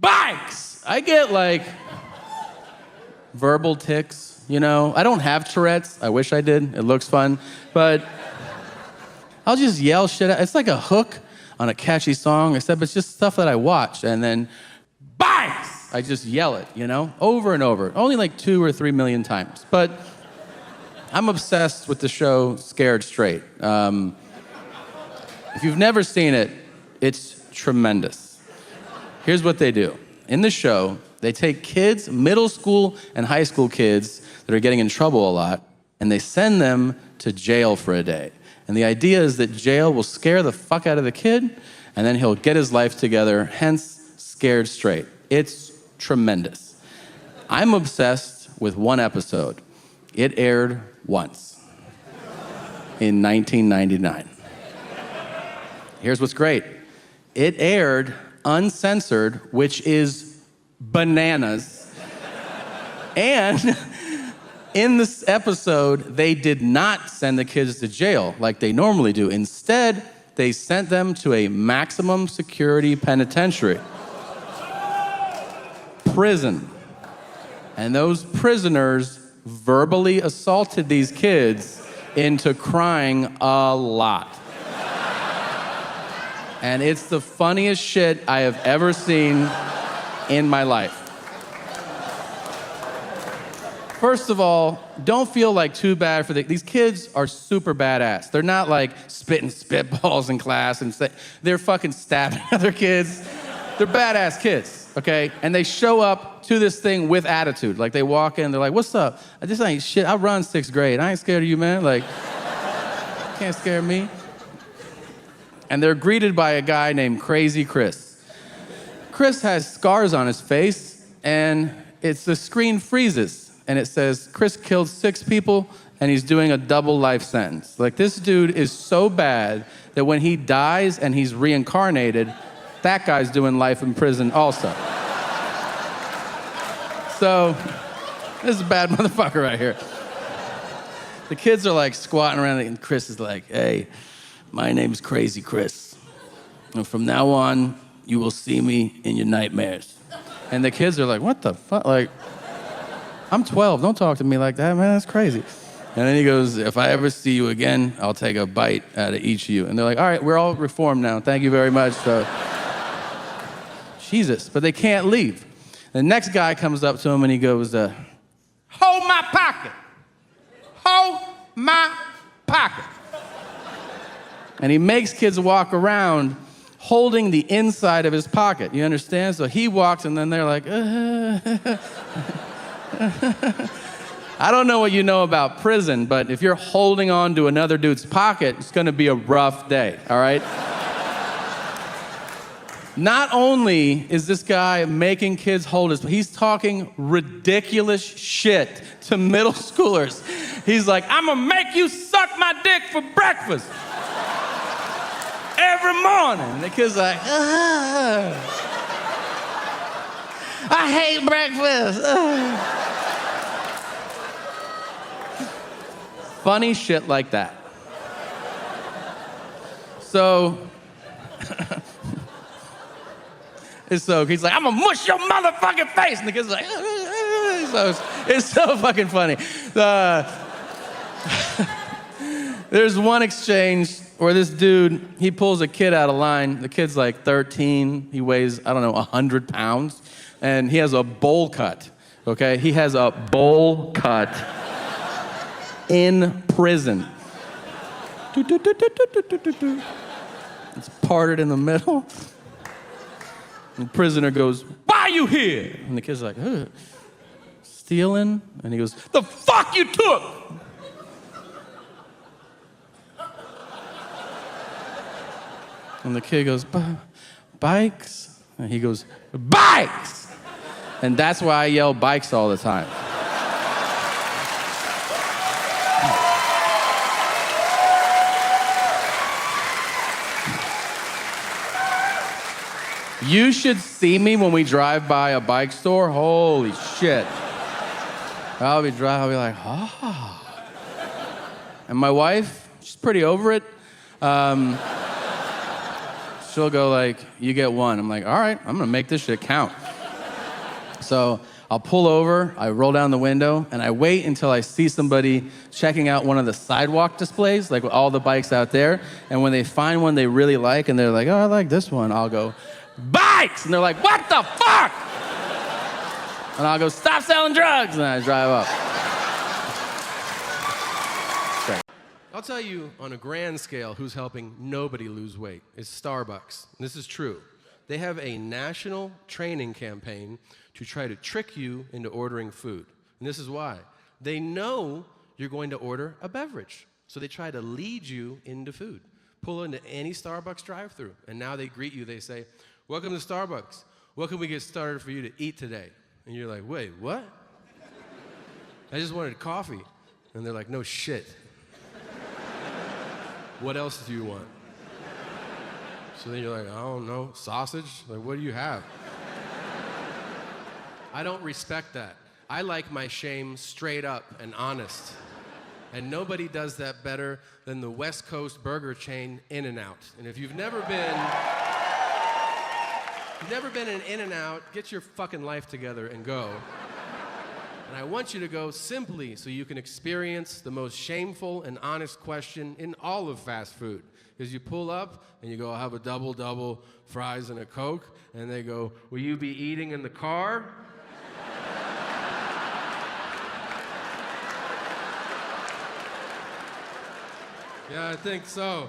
bikes. I get like verbal tics, you know? I don't have Tourette's. I wish I did. It looks fun. But I'll just yell shit out. It's like a hook on a catchy song, except it's just stuff that I watch. And then, bikes! I just yell it, you know? Over and over. Only like 2 or 3 million times. But I'm obsessed with the show Scared Straight. If you've never seen it, it's tremendous. Here's what they do. In the show, they take kids, middle school and high school kids that are getting in trouble a lot, and they send them to jail for a day. And the idea is that jail will scare the fuck out of the kid, and then he'll get his life together, hence Scared Straight. It's tremendous. I'm obsessed with one episode. It aired once in 1999. Here's what's great. It aired uncensored, which is bananas. And in this episode, they did not send the kids to jail like they normally do. Instead, they sent them to a maximum security penitentiary. Prison. And those prisoners verbally assaulted these kids into crying a lot. And it's the funniest shit I have ever seen in my life. First of all, don't feel like too bad for these kids are super badass. They're not like spitting spitballs in class and they're fucking stabbing other kids. They're badass kids, okay? And they show up to this thing with attitude. Like they walk in, they're like, what's up? This ain't shit. I run 6th grade. I ain't scared of you, man. Like, can't scare me. And they're greeted by a guy named Crazy Chris. Chris has scars on his face, and the screen freezes, and it says, Chris killed 6 people, and he's doing a double life sentence. Like, this dude is so bad that when he dies and he's reincarnated, that guy's doing life in prison also. So, this is a bad motherfucker right here. The kids are like squatting around, and Chris is like, hey, my name's Crazy Chris. And from now on, you will see me in your nightmares. And the kids are like, what the fuck? Like, I'm 12, don't talk to me like that, man, that's crazy. And then he goes, if I ever see you again, I'll take a bite out of each of you. And they're like, all right, we're all reformed now, thank you very much. So, Jesus, but they can't leave. The next guy comes up to him and he goes, hold my pocket. Hold my pocket. And he makes kids walk around holding the inside of his pocket. You understand? So he walks and then they're like, I don't know what you know about prison, but if you're holding on to another dude's pocket, it's gonna be a rough day, all right? Not only is this guy making kids hold his, he's talking ridiculous shit to middle schoolers. He's like, I'm gonna make you suck my dick for breakfast. Every morning. And the kid's like, I hate breakfast. Funny shit like that. So, he's like, I'm gonna mush your motherfucking face. And the kid's like, so it's so fucking funny. There's one exchange where this dude, he pulls a kid out of line. The kid's like 13. He weighs, 100 pounds. And he has a bowl cut, okay? He has a bowl cut in prison. It's parted in the middle. And the prisoner goes, why are you here? And the kid's like, stealing? And he goes, the fuck you took? And the kid goes, bikes? And he goes, bikes! And that's why I yell bikes all the time. You should see me when we drive by a bike store. Holy shit. I'll be like, ah. And my wife, she's pretty over it. She'll go like, you get one. I'm like, all right, I'm gonna make this shit count. So I'll pull over, I roll down the window, and I wait until I see somebody checking out one of the sidewalk displays, like with all the bikes out there. And when they find one they really like, and they're like, oh, I like this one, I'll go, bikes! And they're like, what the fuck? And I'll go, stop selling drugs! And I drive up. I'll tell you on a grand scale who's helping nobody lose weight. It's Starbucks. This is true. They have a national training campaign to try to trick you into ordering food. And this is why. They know you're going to order a beverage. So they try to lead you into food. Pull into any Starbucks drive-thru, and now they greet you. They say, welcome to Starbucks. What can we get started for you to eat today? And you're like, wait, what? I just wanted coffee. And they're like, no shit. What else do you want? So then you're like, I don't know, sausage? Like, what do you have? I don't respect that. I like my shame straight up and honest. And nobody does that better than the West Coast burger chain In-N-Out. And if you've never been in In-N-Out, get your fucking life together and go. And I want you to go simply so you can experience the most shameful and honest question in all of fast food. Because you pull up and you go, I'll have a double, fries and a Coke. And they go, will you be eating in the car? Yeah, I think so.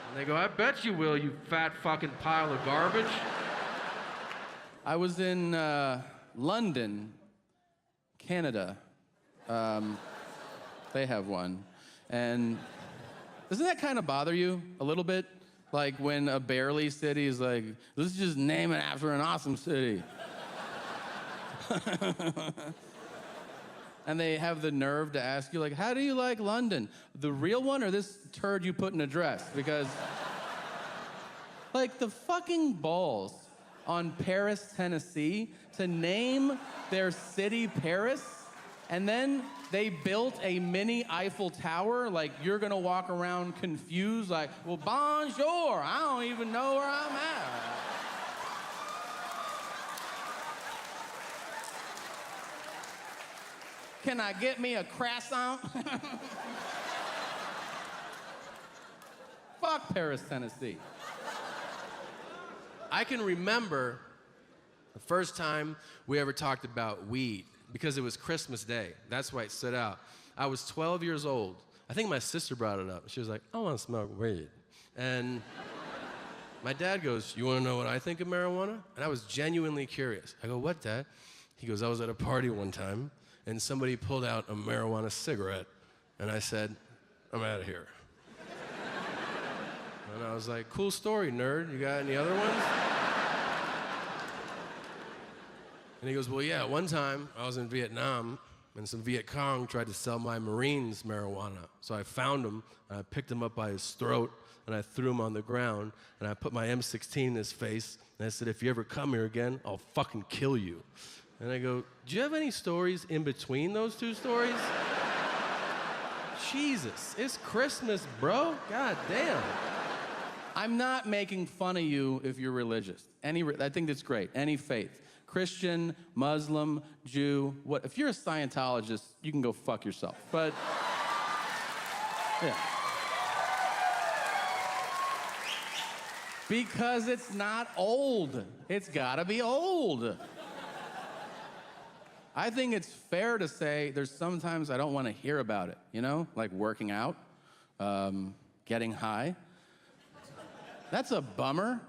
And they go, I bet you will, you fat fucking pile of garbage. I was in London, Canada. They have one. And doesn't that kind of bother you a little bit? Like when a barely city is like, let's just name it after an awesome city. And they have the nerve to ask you, like, how do you like London? The real one or this turd you put in a dress? Because, like, the fucking balls on Paris, Tennessee, to name their city Paris, and then they built a mini Eiffel Tower, like, you're gonna walk around confused, like, well, bonjour, I don't even know where I'm at. Can I get me a croissant? Fuck Paris, Tennessee. I can remember the first time we ever talked about weed because it was Christmas Day. That's why it stood out. I was 12 years old. I think my sister brought it up. She was like, I want to smoke weed. And my dad goes, you want to know what I think of marijuana? And I was genuinely curious. I go, what, Dad? He goes, I was at a party one time, and somebody pulled out a marijuana cigarette, and I said, I'm out of here. And I was like, cool story, nerd. You got any other ones? And he goes, well, yeah, one time I was in Vietnam, and some Viet Cong tried to sell my Marines marijuana. So I found him, and I picked him up by his throat, and I threw him on the ground, and I put my M16 in his face, and I said, if you ever come here again, I'll fucking kill you. And I go, do you have any stories in between those two stories? Jesus, it's Christmas, bro. God damn. I'm not making fun of you if you're religious. I think that's great. Any faith. Christian, Muslim, Jew, what? If you're a Scientologist, you can go fuck yourself. But, yeah. Because it's not old. It's gotta be old. I think it's fair to say there's sometimes I don't want to hear about it, you know? Like working out, getting high. That's a bummer,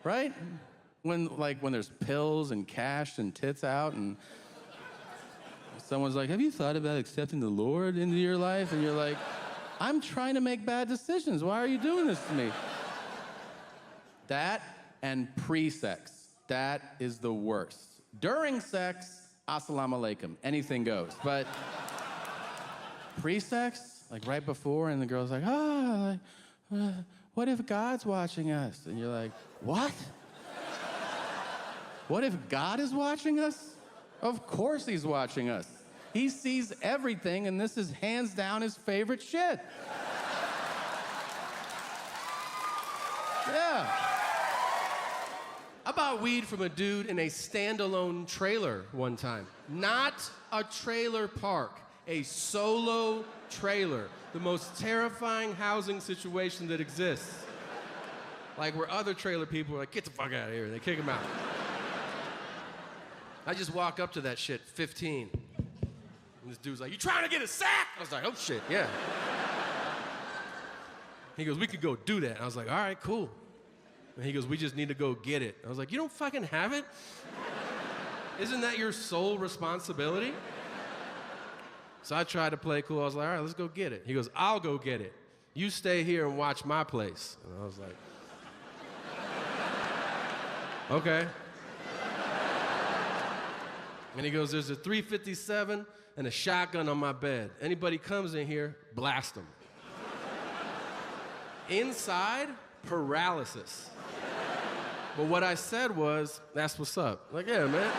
right? When there's pills and cash and tits out and someone's like, have you thought about accepting the Lord into your life? And you're like, I'm trying to make bad decisions. Why are you doing this to me? That and pre-sex, that is the worst. During sex, assalamu alaikum, anything goes. But pre-sex, like right before, and the girl's like, what if God's watching us? And you're like, what? What if God is watching us? Of course he's watching us. He sees everything, and this is hands down his favorite shit. Yeah. How bought weed from a dude in a standalone trailer one time. Not a trailer park, a solo trailer. The most terrifying housing situation that exists. Like where other trailer people are like, get the fuck out of here, and they kick him out. I just walk up to that shit, 15. And this dude's like, you trying to get a sack? I was like, oh shit, yeah. He goes, we could go do that. I was like, all right, cool. And he goes, we just need to go get it. I was like, you don't fucking have it? Isn't that your sole responsibility? So I tried to play cool. I was like, all right, let's go get it. He goes, I'll go get it. You stay here and watch my place. And I was like, okay. And he goes, there's a 357 and a shotgun on my bed. Anybody comes in here, blast them. Inside, paralysis. But what I said was, that's what's up. Like, yeah, man.